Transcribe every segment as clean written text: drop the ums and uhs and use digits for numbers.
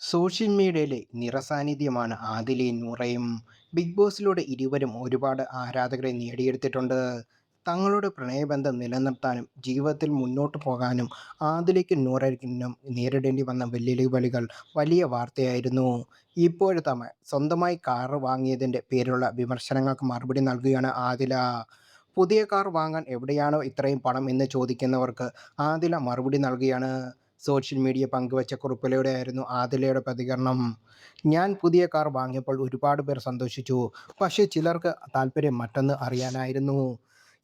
Social മീഡിയയിലെ നിറസാന്നിധ്യമാണ് ആദിലയും നൂറയും. Big ബോസിലൂടെ ഇരുവരും ഒരുപാട് ആരാധകരെ നേടിയെടുത്തിട്ടുണ്ട്. തങ്ങളുടെ പ്രണയബന്ധം നിലനിർത്താനും ജീവിതത്തിൽ മുന്നോട്ട് പോകാനും ആദിലയ്ക്കും നൂറയ്ക്കും നേരിടേണ്ടി വന്ന വെല്ലുവിളികൾ വലിയ വാർത്തയായിരുന്നു. ഇപ്പോഴത്തെ സ്വന്തമായി കാർ വാങ്ങിയതിൻ്റെ പേരിലുള്ള വിമർശനങ്ങൾക്ക് മറുപടി നൽകുകയാണ് ആദില. പുതിയ കാർ വാങ്ങാൻ എവിടെയാണോ ഇത്രയും പണം എന്ന് ചോദിക്കുന്നവർക്ക് ആദില മറുപടി നൽകുകയാണ്. സോഷ്യൽ മീഡിയ പങ്കുവച്ച കുറിപ്പിലൂടെയായിരുന്നു ആദിലയുടെ പ്രതികരണം. "ഞാൻ പുതിയ കാർ വാങ്ങിയപ്പോൾ ഒരുപാട് പേർ സന്തോഷിച്ചു. പക്ഷേ ചിലർക്ക് താല്പര്യം മറ്റൊന്ന് അറിയാനായിരുന്നു.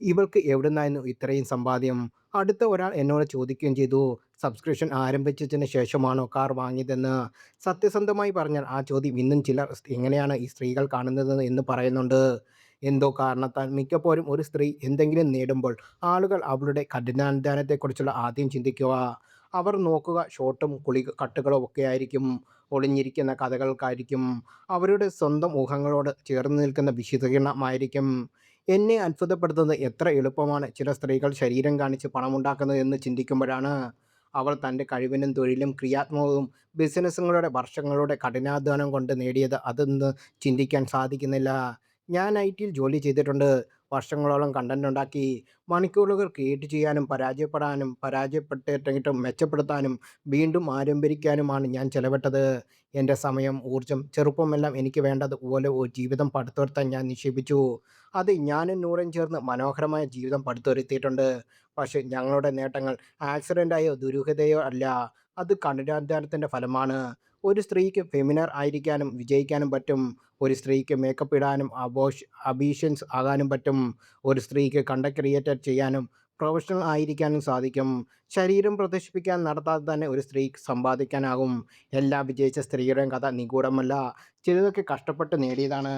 ഇവൾക്ക് എവിടുന്നായിരുന്നു ഇത്രയും സമ്പാദ്യം? അടുത്ത ഒരാൾ എന്നോട് ചോദിക്കുകയും ചെയ്തു, സബ്സ്ക്രിപ്ഷൻ ആരംഭിച്ചതിന് ശേഷമാണോ കാർ വാങ്ങിയതെന്ന്. സത്യസന്ധമായി പറഞ്ഞാൽ ആ ചോദ്യം ഇന്നും ചിലർ എങ്ങനെയാണ് ഈ സ്ത്രീകൾ കാണുന്നത് എന്ന് പറയുന്നുണ്ട്. എന്തോ കാരണത്താൽ മിക്കപ്പോഴും ഒരു സ്ത്രീ എന്തെങ്കിലും നേടുമ്പോൾ ആളുകൾ അവളുടെ കഠിനാധ്വാനത്തെക്കുറിച്ചുള്ള ആദ്യം ചിന്തിക്കുക. അവർ നോക്കുക ഷോട്ടും കട്ടുകളും ഒക്കെയായിരിക്കും. ഒളിഞ്ഞിരിക്കുന്ന കഥകൾക്കായിരിക്കും. അവരുടെ സ്വന്തം ഊഹങ്ങളോട് ചേർന്ന് നിൽക്കുന്ന വിശദീകരണമായിരിക്കും. എന്നെ അത്ഭുതപ്പെടുത്തുന്നത് എത്ര എളുപ്പമാണ് ചില സ്ത്രീകൾ ശരീരം കാണിച്ച് പണമുണ്ടാക്കുന്നത് എന്ന് ചിന്തിക്കുമ്പോഴാണ്. അവൾ തൻ്റെ കഴിവിനും തൊഴിലും ക്രിയാത്മകവും ബിസിനസ്സുകളുടെ വർഷങ്ങളുടെ കഠിനാധ്വാനം കൊണ്ട് നേടിയത് അതെന്ന് ചിന്തിക്കാൻ സാധിക്കുന്നില്ല. ഞാൻ ഐ.ടിയിൽ ജോലി ചെയ്തിട്ടുണ്ട്. വർഷങ്ങളോളം കണ്ടന്റ് ഉണ്ടാക്കി. മണിക്കൂറുകൾ ക്രിയേറ്റ് ചെയ്യാനും പരാജയപ്പെട്ടിട്ടും മെച്ചപ്പെടുത്താനും വീണ്ടും ആരംഭിക്കാനുമാണ് ഞാൻ ചെലവിട്ടത്. എൻ്റെ സമയം, ഊർജ്ജം, ചെറുപ്പമെല്ലാം എനിക്ക് വേണ്ടതുപോലെ ഒരു ജീവിതം പടുത്തുയർത്താൻ ഞാൻ നിക്ഷേപിച്ചു. അത് ഞാനും നൂറും ചേർന്ന് മനോഹരമായ ജീവിതം പടുത്തുയർത്തിയിട്ടുണ്ട്. പക്ഷേ ഞങ്ങളുടെ നേട്ടങ്ങൾ ആക്സിഡൻ്റായോ ദുരൂഹതയോ അല്ല. അത് കഠിനാധ്വാനത്തിൻ്റെ ഫലമാണ്. ഒരു സ്ത്രീക്ക് ഫെമിനർ ആയിരിക്കാനും വിജയിക്കാനും പറ്റും. ഒരു സ്ത്രീക്ക് മേക്കപ്പ് ഇടാനും അംബീഷ്യസ് ആകാനും പറ്റും. ഒരു സ്ത്രീക്ക് കണ്ടന്റ് ക്രിയേറ്റ് ചെയ്യാനും പ്രൊഫഷണൽ ആയിരിക്കാനും സാധിക്കും. ശരീരം പ്രദർശിപ്പിക്കാൻ നടത്താതെ തന്നെ ഒരു സ്ത്രീക്ക് സമ്പാദിക്കാനാകും. എല്ലാ വിജയിച്ച സ്ത്രീയുടെയും കഥ നിഗൂഢമല്ല. ചിലതൊക്കെ കഷ്ടപ്പെട്ട് നേടിയതാണ്.